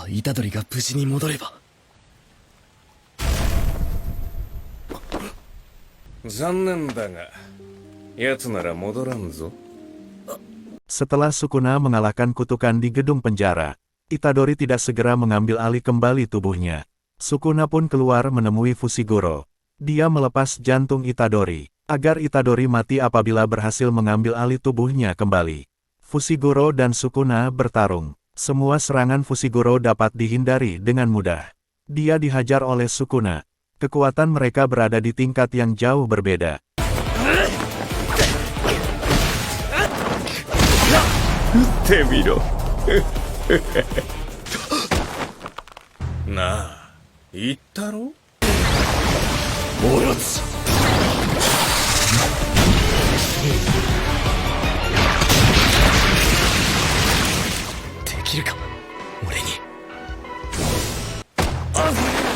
虎杖が無事に戻れば。残念だが、奴なら戻らんぞ。Setelah Sukuna mengalahkan kutukan di gedung penjara, Itadori tidak segera mengambil alih kembali tubuhnya. Sukuna pun keluar menemui Fushiguro. Dia melepas jantung Itadori, agar Itadori mati apabila berhasil mengambil alih tubuhnya kembali. Fushiguro dan Sukuna bertarung. Semua serangan Fushiguro dapat dihindari dengan mudah. Dia dihajar oleh Sukuna. Kekuatan mereka berada di tingkat yang jauh berbeda. Temiro. Nah, 言ったろ？オロチ。できるか、俺に。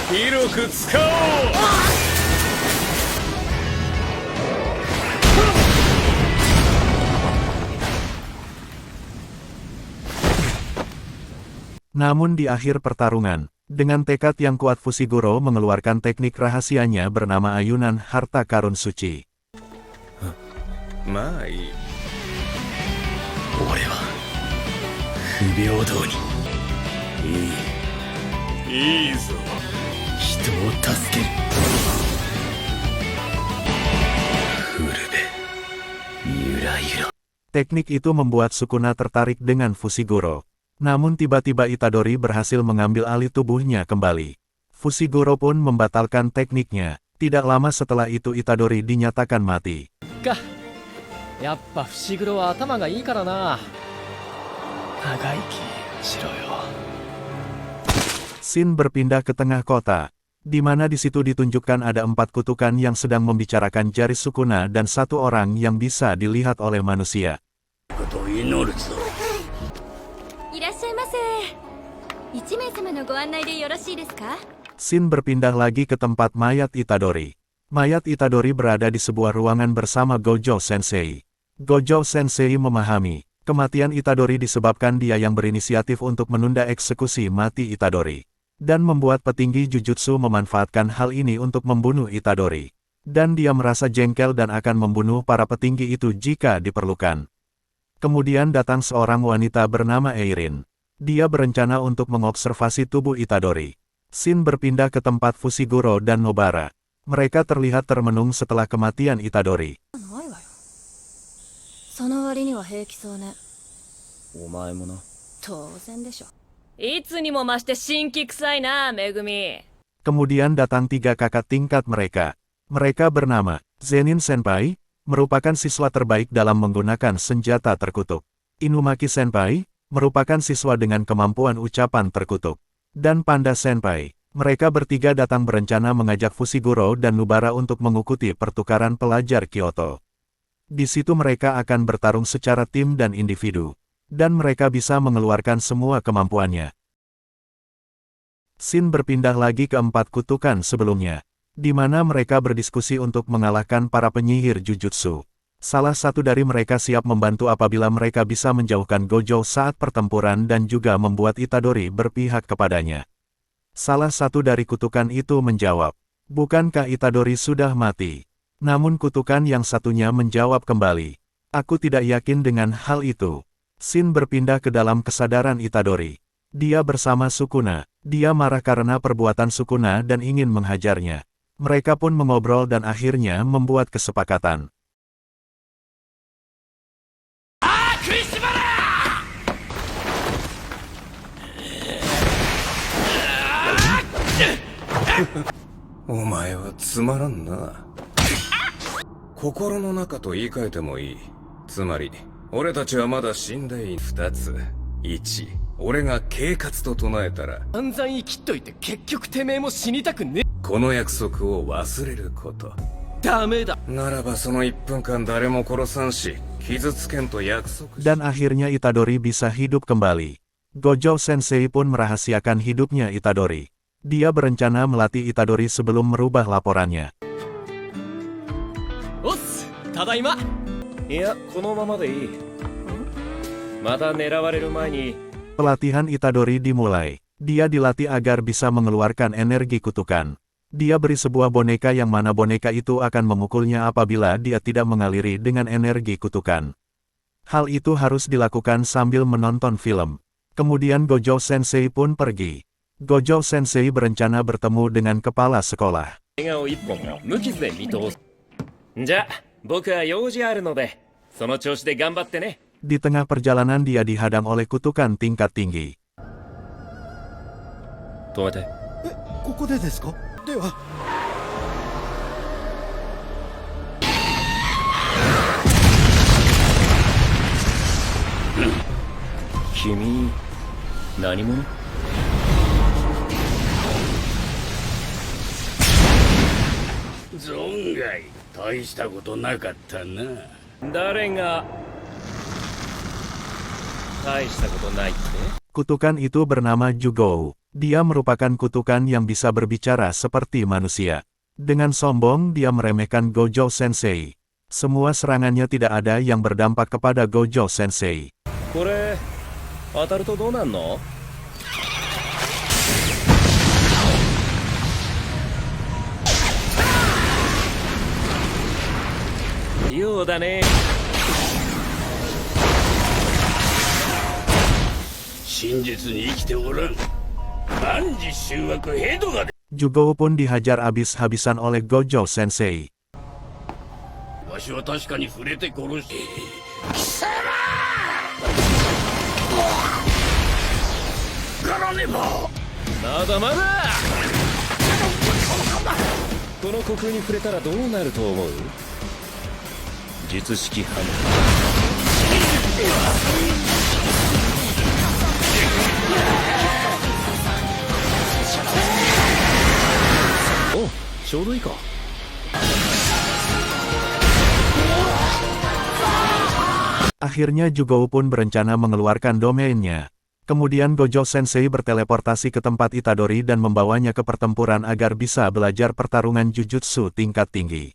広く使おう。Namun di akhir pertarungan, dengan tekad yang kuat Fushiguro mengeluarkan teknik rahasianya bernama ayunan harta karun suci. まあいい。俺は不平等に。いいぞ。人を助ける。フルベ、ゆらゆら。Teknik itu membuat Sukuna tertarik dengan Fushiguro. Namun tiba-tiba Itadori berhasil mengambil alih tubuhnya kembali. Fushiguro pun membatalkan tekniknya. Tidak lama setelah itu Itadori dinyatakan mati. やっぱ伏黒は頭がいいからな。長生きしろよ。Scene berpindah ke tengah kota, di mana di situ ditunjukkan ada 4 kutukan yang sedang membicarakan jari Sukuna dan 1 orang yang bisa dilihat oleh manusia. いらっしゃいませ。1名様のご案内でよろしいですか？ Scene berpindah lagi ke tempat mayat Itadori. Mayat Itadori berada di sebuah ruangan bersama Gojo Sensei. Gojo Sensei memahami, kematian Itadori disebabkan dia yang berinisiatif untuk menunda eksekusi mati Itadori. Dan membuat petinggi Jujutsu memanfaatkan hal ini untuk membunuh Itadori. Dan dia merasa jengkel dan akan membunuh para petinggi itu jika diperlukan. Kemudian datang seorang wanita bernama Eirin. Dia berencana untuk mengobservasi tubuh Itadori. Scene berpindah ke tempat Fushiguro dan Nobara. Mereka terlihat termenung setelah kematian Itadori. その割には平気そうね。お前もな。当然でしょ。いつにも増して新規臭いな、めぐみ。 Kemudian datang 3 kakak tingkat mereka. Mereka bernama Zenin Senpai, merupakan siswa terbaik dalam menggunakan senjata terkutuk. Inumaki Senpai, merupakan siswa dengan kemampuan ucapan terkutuk. Dan Panda Senpai. Mereka bertiga datang berencana mengajak Fushiguro dan Nobara untuk mengikuti pertukaran pelajar Kyoto. Di situ mereka akan bertarung secara tim dan individu. Dan mereka bisa mengeluarkan semua kemampuannya. Scene berpindah lagi ke 4 kutukan sebelumnya, di mana mereka berdiskusi untuk mengalahkan para penyihir Jujutsu. Salah satu dari mereka siap membantu apabila mereka bisa menjauhkan Gojo saat pertempuran dan juga membuat Itadori berpihak kepadanya. Salah satu dari kutukan itu menjawab, "Bukankah Itadori sudah mati?" Namun kutukan yang satunya menjawab kembali, "Aku tidak yakin dengan hal itu." Scene berpindah ke dalam kesadaran Itadori. Dia bersama Sukuna. Dia marah karena perbuatan Sukuna dan ingin menghajarnya. Mereka pun mengobrol dan akhirnya membuat kesepakatan.お前はつまらんな。心の中と言い換えてもいい。つまり、俺たちはまだ死んでい2つ。1、俺が警察と唱えたら、散々生きっといて結局てめえも死にたくね。この約束を忘れること。ダメだ。ならばその1分間誰も殺さんし、傷つけんと約束し。 Dan akhirnya Itadori bisa hidup kembali. Gojo Sensei pun merahasiakan hidupnya Itadori. Dia berencana melatih Itadori sebelum merubah laporannya. おっす、ただいま。いや、このままでいい。また狙われる前に。 Pelatihan Itadori dimulai. Dia dilatih agar bisa mengeluarkan energi kutukan. Dia beri sebuah boneka yang mana boneka itu akan memukulnya apabila dia tidak mengaliri dengan energi kutukan. Hal itu harus dilakukan sambil menonton film. Kemudian Gojo Sensei pun pergi. Gojo Sensei berencana bertemu dengan kepala sekolah. 映画を一本無傷で見通す。じゃあ、僕は用事あるので、その調子で頑張ってね。 Di tengah perjalanan dia dihadang oleh kutukan tingkat tinggi. 止めて。ここでですか？では。君、何者？存外大したことなかったな。誰が大したことないって？ Kutukan itu bernama Jugou. Dia merupakan kutukan yang bisa berbicara seperti manusia. Dengan sombong dia meremehkan Gojo Sensei. Semua serangannya tidak ada yang berdampak kepada Gojo Sensei. これ当たるとどうなんの？ようだね。真実に生きておらん。万事集惑ヘドが。 Jugou pun dihajar habis-habisan oleh Gojo Sensei. わしは確かに触れて殺して。貴様！からねば。まだまだ。この虚空に触れたらどうなると思う？術式反応。お、ちょうどいいか。 Akhirnya Jugou pun berencana mengeluarkan domainnya. Kemudian Gojo Sensei berteleportasi ke tempat Itadori dan membawanya ke pertempuran agar bisa belajar pertarungan jujutsu tingkat tinggi.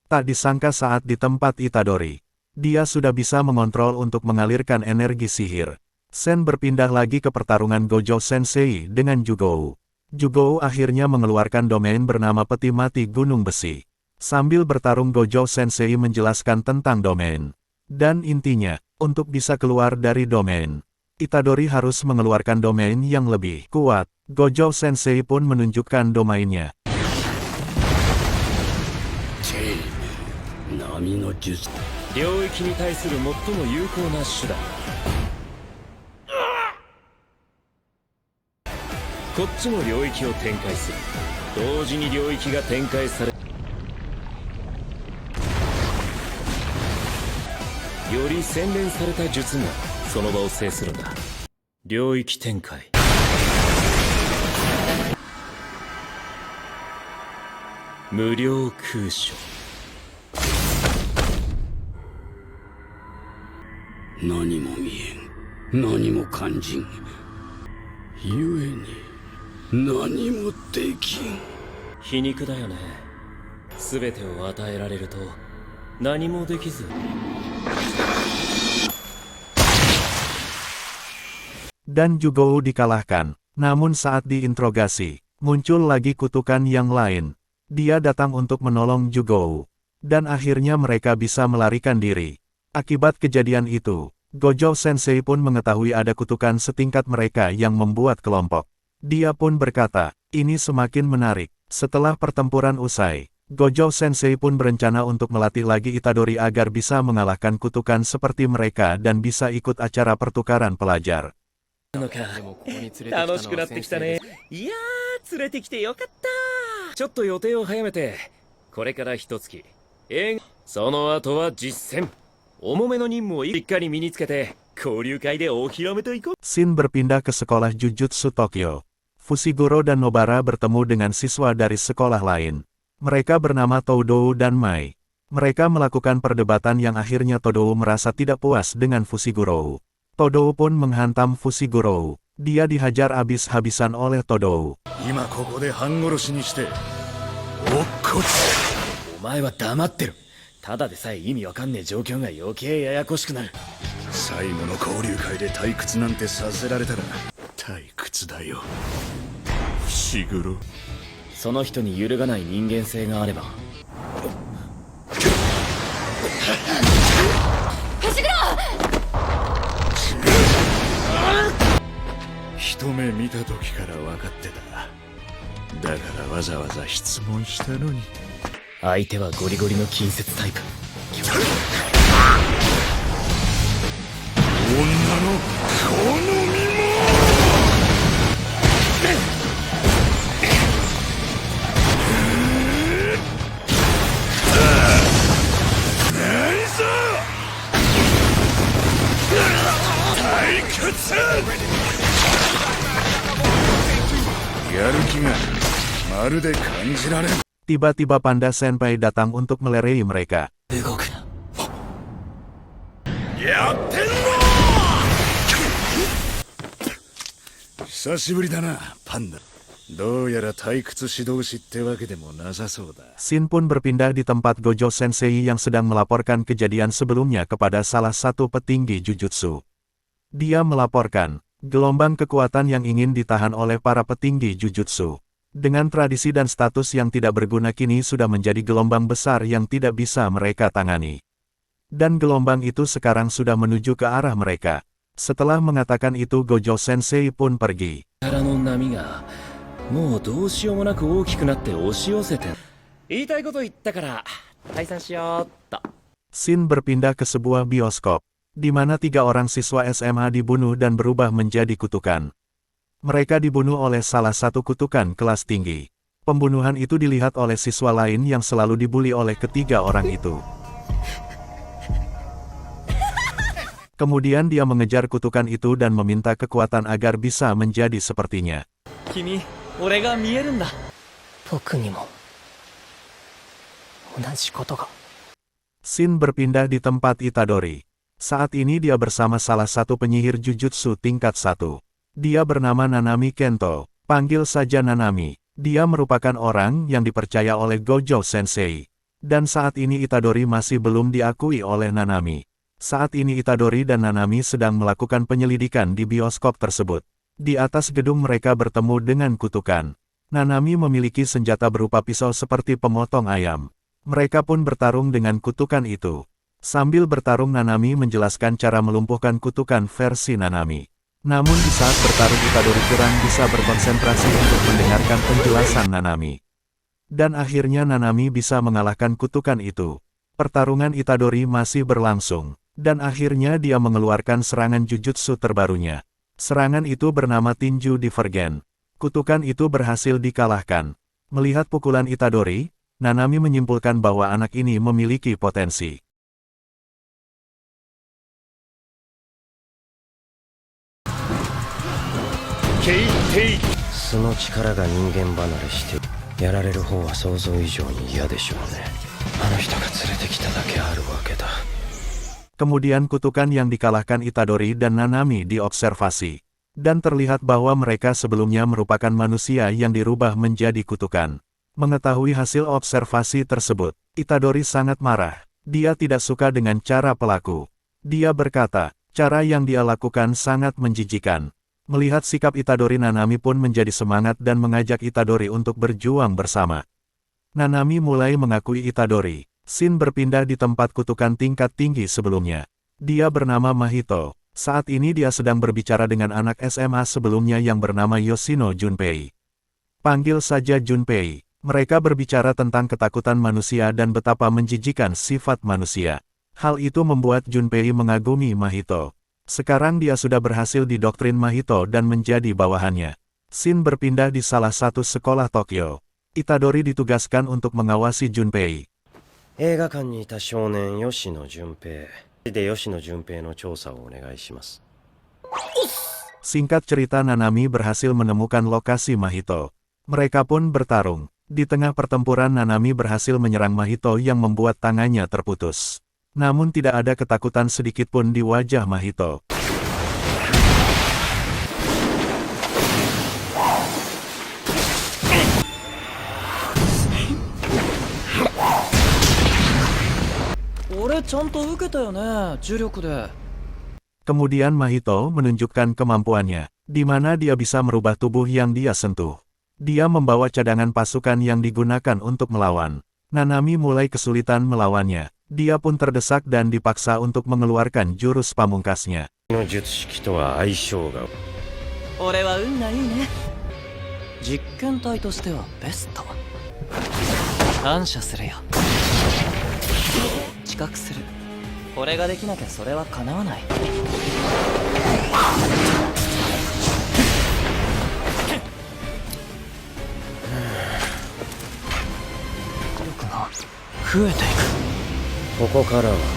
Tak disangka saat di tempat Itadori, dia sudah bisa mengontrol untuk mengalirkan energi sihir. Sen berpindah lagi ke pertarungan Gojo Sensei dengan Jugou. Jugou akhirnya mengeluarkan domain bernama Peti Mati Gunung Besi. Sambil bertarung Gojo Sensei menjelaskan tentang domain. Dan intinya, untuk bisa keluar dari domain, Itadori harus mengeluarkan domain yang lebih kuat. Gojo Sensei pun menunjukkan domainnya. 領域に対する最も有効な手段。こっちも領域を展開する。同時に領域が展開され、より洗練された術がその場を制するんだ。領域展開。無料空所。何も見えん。何も感じん。ゆえに何もできん。皮肉だよね。全てを与えられると何もできず。 Dan Jugou dikalahkan. Namun saat diinterogasi, muncul lagi kutukan yang lain. Dia datang untuk menolong Jugou. Dan akhirnya mereka bisa melarikan diri. Akibat kejadian itu, Gojo Sensei pun mengetahui ada kutukan setingkat mereka yang membuat kelompok. Dia pun berkata, ini semakin menarik. Setelah pertempuran usai, Gojo Sensei pun berencana untuk melatih lagi Itadori agar bisa mengalahkan kutukan seperti mereka dan bisa ikut acara pertukaran pelajar. 楽しくなってきたね。いやー、連れてきてよかった。ちょっと予定を早めて、これから一月映画、その後は実践。重めの任務をしっかり身につけて、交流会でお披露目といこう。 Shin berpindah ke sekolah Jujutsu Tokyo. Fushiguro dan Nobara bertemu dengan siswa dari sekolah lain. Mereka bernama Toudou dan Mai. Mereka melakukan perdebatan yang akhirnya Toudou merasa tidak puas dengan Fushiguro. Toudou pun menghantam Fushiguro. Dia dihajar habis-habisan oleh Toudou. 今ここで半殺しにして落っこち。お前は黙ってる。ただでさえ意味わかんねえ状況が余計ややこしくなる。最後の交流会で退屈なんてさせられたら退屈。つだよ伏黒。その人に揺るがない人間性があれば。一目見た時から分かってた。だからわざわざ質問したのに。相手はゴリゴリの近接タイプ。女の好みも。退屈。やる気がまるで感じられん。Tiba-tiba Panda Senpai datang untuk melerai mereka. 動くな。やってんの。久しぶりだなパンダ。どうやら退屈指導士ってわけでもなさそうだ。 Shin pun berpindah di tempat Gojo Sensei yang sedang melaporkan kejadian sebelumnya kepada salah satu petinggi Jujutsu. Dia melaporkan gelombang kekuatan yang ingin ditahan oleh para petinggi Jujutsu. Dengan tradisi dan status yang tidak berguna kini sudah menjadi gelombang besar yang tidak bisa mereka tangani. Dan gelombang itu sekarang sudah menuju ke arah mereka. Setelah mengatakan itu Gojo Sensei pun pergi. 力の波がもうどうしようもなく大きくなって押し寄せて。言いたいこと言ったから退散しようっと。 Shin berpindah ke sebuah bioskop, di mana 3 orang siswa SMA dibunuh dan berubah menjadi kutukan. Mereka dibunuh oleh salah satu kutukan kelas tinggi. Pembunuhan itu dilihat oleh siswa lain yang selalu dibuli oleh ketiga orang itu. Kemudian dia mengejar kutukan itu dan meminta kekuatan agar bisa menjadi sepertinya. 君、俺が見えるんだ。僕にも同じことが。 Shin berpindah di tempat Itadori. Saat ini dia bersama salah satu penyihir Jujutsu tingkat 1. Dia bernama Nanami Kento, panggil saja Nanami. Dia merupakan orang yang dipercaya oleh Gojo Sensei. Dan saat ini Itadori masih belum diakui oleh Nanami. Saat ini Itadori dan Nanami sedang melakukan penyelidikan di bioskop tersebut. Di atas gedung mereka bertemu dengan kutukan. Nanami memiliki senjata berupa pisau seperti pemotong ayam. Mereka pun bertarung dengan kutukan itu. Sambil bertarung Nanami menjelaskan cara melumpuhkan kutukan versi Nanami. Namun di saat bertarung Itadori kurang bisa berkonsentrasi untuk mendengarkan penjelasan Nanami. Dan akhirnya Nanami bisa mengalahkan kutukan itu. Pertarungan Itadori masih berlangsung. Dan akhirnya dia mengeluarkan serangan Jujutsu terbarunya. Serangan itu bernama Tinju Divergen. Kutukan itu berhasil dikalahkan. Melihat pukulan Itadori, Nanami menyimpulkan bahwa anak ini memiliki potensi. その力が人間離れしてやられる方は想像以上に嫌でしょうね。あの人が連れてきただけあるわけだ。 Kemudian kutukan yang dikalahkan Itadori dan Nanami diobservasi. Dan terlihat bahwa mereka sebelumnya merupakan manusia yang dirubah menjadi kutukan. Mengetahui hasil observasi tersebut, Itadori sangat marah. Dia tidak suka dengan cara pelaku. Dia berkata, cara yang dia lakukan sangat menjijikan. Melihat sikap Itadori, Nanami pun menjadi semangat dan mengajak Itadori untuk berjuang bersama. Nanami mulai mengakui Itadori. Shin berpindah di tempat kutukan tingkat tinggi sebelumnya. Dia bernama Mahito. Saat ini dia sedang berbicara dengan anak SMA sebelumnya yang bernama Yoshino Junpei. Panggil saja Junpei. Mereka berbicara tentang ketakutan manusia dan betapa menjijikan sifat manusia. Hal itu membuat Junpei mengagumi Mahito. Sekarang dia sudah berhasil didoktrin Mahito dan menjadi bawahannya. Shin berpindah di salah satu sekolah Tokyo. Itadori ditugaskan untuk mengawasi Junpei. 映画館にいた少年吉野純平で吉野純平の調査をお願いします。 Singkat cerita, Nanami berhasil menemukan lokasi Mahito. Mereka pun bertarung. Di tengah pertempuran Nanami berhasil menyerang Mahito yang membuat tangannya terputus. Namun tidak ada ketakutan sedikit pun di wajah Mahito. Kemudian Mahito menunjukkan kemampuannya. di mana dia bisa merubah tubuh yang dia sentuh. Dia membawa cadangan pasukan yang digunakan untuk melawan. Nanami mulai kesulitan melawannya. Dia pun terdesak dan dipaksa untuk mengeluarkan jurus pamungkasnya. の術式とは相性が。俺は運がいいね。実験体としてはベスト。感謝するよ。知覚する。俺ができなきゃそれは叶わない。力が増えていく。ここからは